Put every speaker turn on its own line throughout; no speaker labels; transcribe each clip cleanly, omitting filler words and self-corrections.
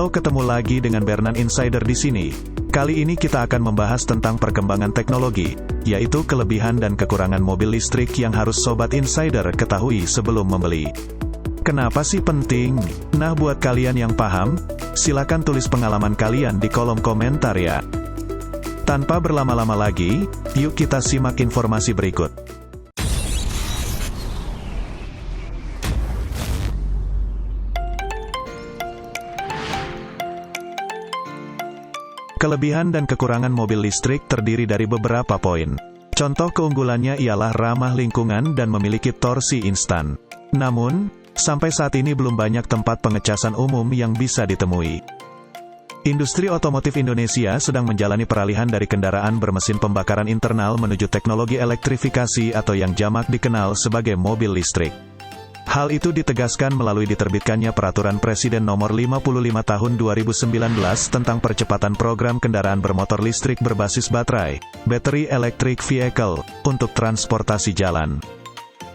Halo, ketemu lagi dengan Bernan Insider di sini. Kali ini kita akan membahas tentang perkembangan teknologi, yaitu kelebihan dan kekurangan mobil listrik yang harus Sobat Insider ketahui sebelum membeli. Kenapa sih penting? Nah, buat kalian yang paham, silakan tulis pengalaman kalian di kolom komentar ya. Tanpa berlama-lama lagi, yuk kita simak informasi berikut. Kelebihan dan kekurangan mobil listrik terdiri dari beberapa poin. Contoh keunggulannya ialah ramah lingkungan dan memiliki torsi instan. Namun, sampai saat ini belum banyak tempat pengecasan umum yang bisa ditemui. Industri otomotif Indonesia sedang menjalani peralihan dari kendaraan bermesin pembakaran internal menuju teknologi elektrifikasi atau yang jamak dikenal sebagai mobil listrik. Hal itu ditegaskan melalui diterbitkannya Peraturan Presiden Nomor 55 Tahun 2019 tentang percepatan program kendaraan bermotor listrik berbasis baterai, Battery Electric Vehicle, untuk transportasi jalan.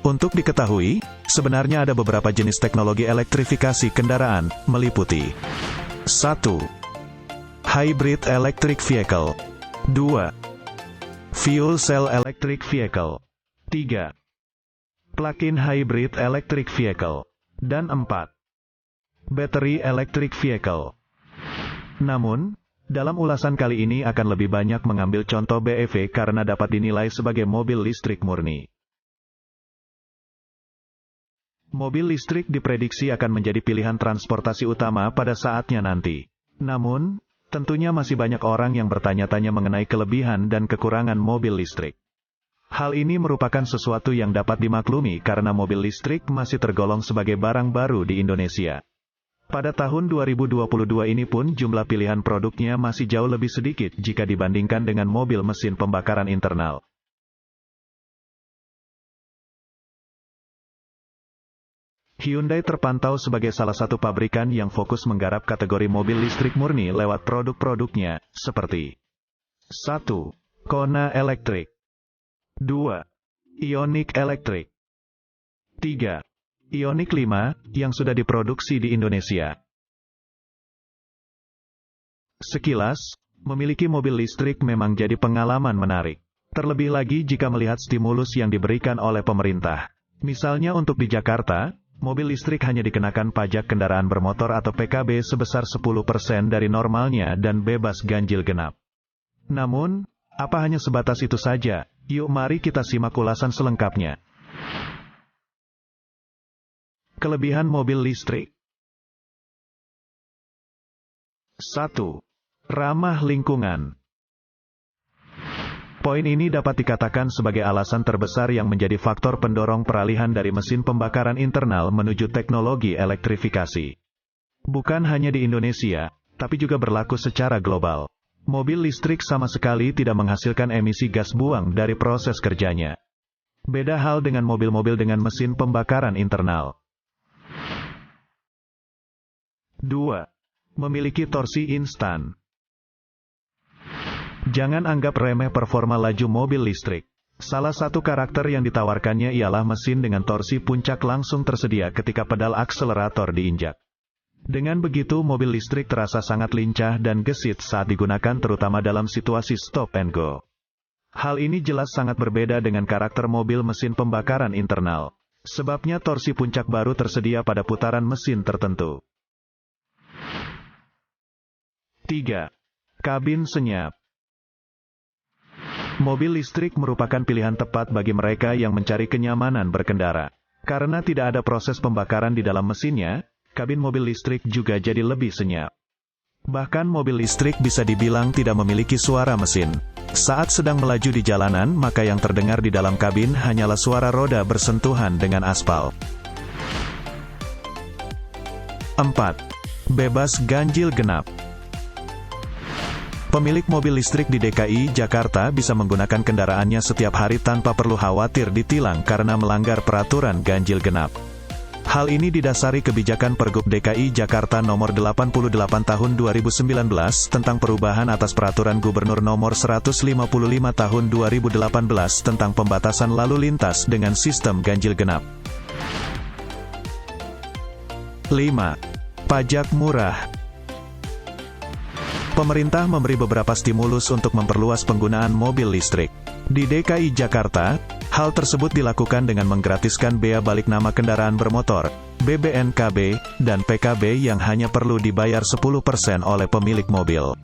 Untuk diketahui, sebenarnya ada beberapa jenis teknologi elektrifikasi kendaraan, meliputi 1. Hybrid Electric Vehicle 2. Fuel Cell Electric Vehicle 3. Plug-in Hybrid Electric Vehicle, dan 4. Battery Electric Vehicle. Namun, dalam ulasan kali ini akan lebih banyak mengambil contoh BEV karena dapat dinilai sebagai mobil listrik murni. Mobil listrik diprediksi akan menjadi pilihan transportasi utama pada saatnya nanti. Namun, tentunya masih banyak orang yang bertanya-tanya mengenai kelebihan dan kekurangan mobil listrik. Hal ini merupakan sesuatu yang dapat dimaklumi karena mobil listrik masih tergolong sebagai barang baru di Indonesia. Pada tahun 2022 ini pun jumlah pilihan produknya masih jauh lebih sedikit jika dibandingkan dengan mobil mesin pembakaran internal. Hyundai terpantau sebagai salah satu pabrikan yang fokus menggarap kategori mobil listrik murni lewat produk-produknya, seperti 1. Kona Electric 2. Ioniq Electric 3. Ioniq 5, yang sudah diproduksi di Indonesia. Sekilas, memiliki mobil listrik memang jadi pengalaman menarik. Terlebih lagi jika melihat stimulus yang diberikan oleh pemerintah. Misalnya untuk di Jakarta, mobil listrik hanya dikenakan pajak kendaraan bermotor atau PKB sebesar 10% dari normalnya dan bebas ganjil genap. Namun, apa hanya sebatas itu saja? Yuk mari kita simak ulasan selengkapnya. Kelebihan mobil listrik. 1. Ramah lingkungan. Poin ini dapat dikatakan sebagai alasan terbesar yang menjadi faktor pendorong peralihan dari mesin pembakaran internal menuju teknologi elektrifikasi. Bukan hanya di Indonesia, tapi juga berlaku secara global. Mobil listrik sama sekali tidak menghasilkan emisi gas buang dari proses kerjanya. Beda hal dengan mobil-mobil dengan mesin pembakaran internal. 2. Memiliki torsi instan. Jangan anggap remeh performa laju mobil listrik. Salah satu karakter yang ditawarkannya ialah mesin dengan torsi puncak langsung tersedia ketika pedal akselerator diinjak. Dengan begitu mobil listrik terasa sangat lincah dan gesit saat digunakan terutama dalam situasi stop and go. Hal ini jelas sangat berbeda dengan karakter mobil mesin pembakaran internal. Sebabnya torsi puncak baru tersedia pada putaran mesin tertentu. 3. Kabin senyap. Mobil listrik merupakan pilihan tepat bagi mereka yang mencari kenyamanan berkendara. Karena tidak ada proses pembakaran di dalam mesinnya, kabin mobil listrik juga jadi lebih senyap. Bahkan mobil listrik bisa dibilang tidak memiliki suara mesin. Saat sedang melaju di jalanan, maka yang terdengar di dalam kabin hanyalah suara roda bersentuhan dengan aspal. 4. Bebas ganjil genap. Pemilik mobil listrik di DKI Jakarta bisa menggunakan kendaraannya setiap hari tanpa perlu khawatir ditilang karena melanggar peraturan ganjil genap. Hal ini didasari kebijakan Pergub DKI Jakarta Nomor 88 Tahun 2019 tentang perubahan atas Peraturan Gubernur Nomor 155 Tahun 2018 tentang pembatasan lalu lintas dengan sistem ganjil genap. 5. Pajak murah. Pemerintah memberi beberapa stimulus untuk memperluas penggunaan mobil listrik. Di DKI Jakarta, hal tersebut dilakukan dengan menggratiskan bea balik nama kendaraan bermotor, BBNKB, dan PKB yang hanya perlu dibayar 10% oleh pemilik mobil.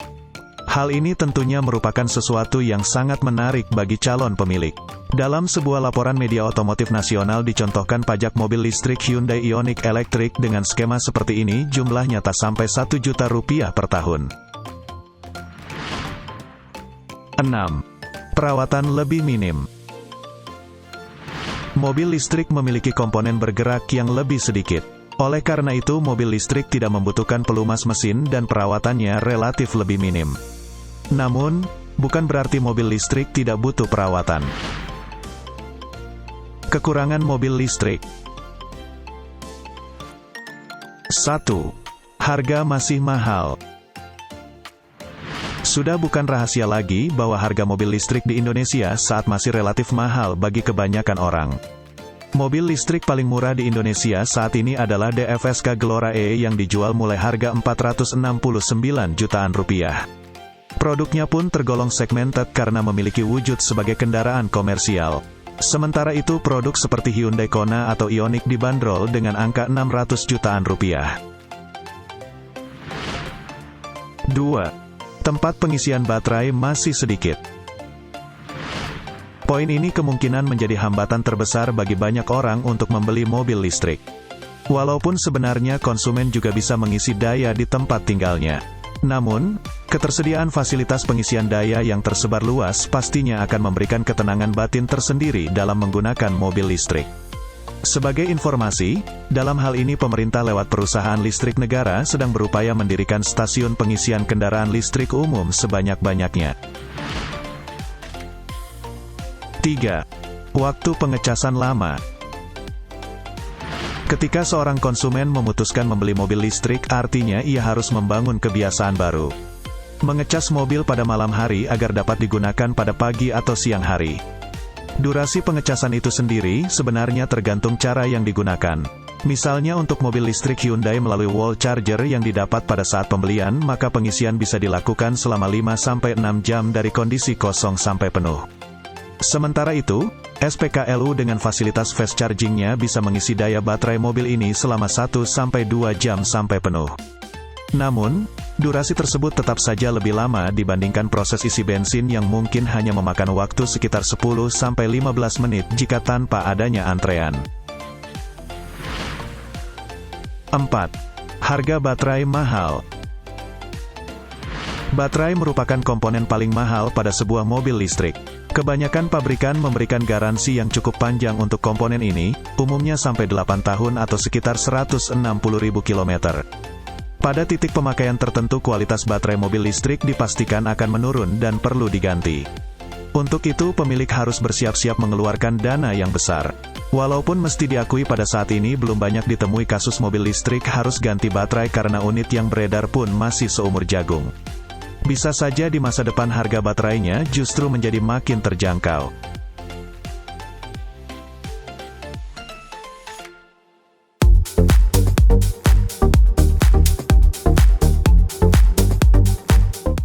Hal ini tentunya merupakan sesuatu yang sangat menarik bagi calon pemilik. Dalam sebuah laporan media otomotif nasional dicontohkan pajak mobil listrik Hyundai Ioniq Electric dengan skema seperti ini jumlahnya tak sampai Rp1 juta per tahun. 6. Perawatan lebih minim. Mobil listrik memiliki komponen bergerak yang lebih sedikit. Oleh karena itu mobil listrik tidak membutuhkan pelumas mesin dan perawatannya relatif lebih minim. Namun, bukan berarti mobil listrik tidak butuh perawatan. Kekurangan mobil listrik. 1. Harga masih mahal. Sudah bukan rahasia lagi bahwa harga mobil listrik di Indonesia saat masih relatif mahal bagi kebanyakan orang. Mobil listrik paling murah di Indonesia saat ini adalah DFSK Glora E yang dijual mulai harga Rp469 jutaan. Produknya pun tergolong segmented karena memiliki wujud sebagai kendaraan komersial. Sementara itu produk seperti Hyundai Kona atau Ioniq dibanderol dengan angka Rp600 jutaan. 2. Tempat pengisian baterai masih sedikit. Poin ini kemungkinan menjadi hambatan terbesar bagi banyak orang untuk membeli mobil listrik. Walaupun sebenarnya konsumen juga bisa mengisi daya di tempat tinggalnya. Namun, ketersediaan fasilitas pengisian daya yang tersebar luas pastinya akan memberikan ketenangan batin tersendiri dalam menggunakan mobil listrik. Sebagai informasi, dalam hal ini pemerintah lewat perusahaan listrik negara sedang berupaya mendirikan stasiun pengisian kendaraan listrik umum sebanyak-banyaknya. 3. Waktu pengecasan lama. Ketika seorang konsumen memutuskan membeli mobil listrik, artinya ia harus membangun kebiasaan baru. Mengecas mobil pada malam hari agar dapat digunakan pada pagi atau siang hari. Durasi pengecasan itu sendiri sebenarnya tergantung cara yang digunakan. Misalnya untuk mobil listrik Hyundai melalui wall charger yang didapat pada saat pembelian, maka pengisian bisa dilakukan selama 5-6 jam dari kondisi kosong sampai penuh. Sementara itu, SPKLU dengan fasilitas fast charging-nya bisa mengisi daya baterai mobil ini selama 1-2 jam sampai penuh. Namun, durasi tersebut tetap saja lebih lama dibandingkan proses isi bensin yang mungkin hanya memakan waktu sekitar 10-15 menit jika tanpa adanya antrean. 4. Harga baterai mahal. Baterai merupakan komponen paling mahal pada sebuah mobil listrik. Kebanyakan pabrikan memberikan garansi yang cukup panjang untuk komponen ini, umumnya sampai 8 tahun atau sekitar 160.000 km. Pada titik pemakaian tertentu kualitas baterai mobil listrik dipastikan akan menurun dan perlu diganti. Untuk itu pemilik harus bersiap-siap mengeluarkan dana yang besar. Walaupun mesti diakui pada saat ini belum banyak ditemui kasus mobil listrik harus ganti baterai karena unit yang beredar pun masih seumur jagung. Bisa saja di masa depan harga baterainya justru menjadi makin terjangkau.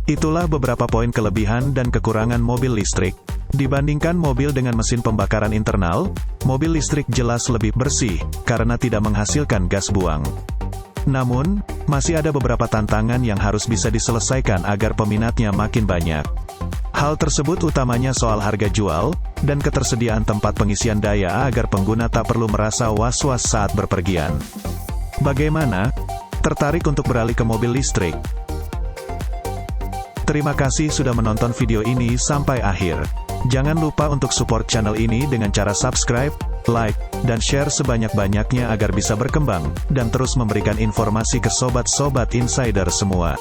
Itulah beberapa poin kelebihan dan kekurangan mobil listrik. Dibandingkan mobil dengan mesin pembakaran internal, mobil listrik jelas lebih bersih, karena tidak menghasilkan gas buang. Namun, masih ada beberapa tantangan yang harus bisa diselesaikan agar peminatnya makin banyak. Hal tersebut utamanya soal harga jual, dan ketersediaan tempat pengisian daya agar pengguna tak perlu merasa was-was saat berpergian. Bagaimana? Tertarik untuk beralih ke mobil listrik? Terima kasih sudah menonton video ini sampai akhir. Jangan lupa untuk support channel ini dengan cara subscribe, like, dan share sebanyak-banyaknya agar bisa berkembang, dan terus memberikan informasi ke sobat-sobat insider semua.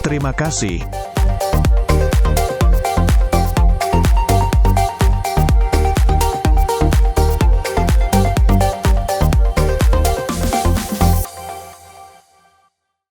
Terima kasih.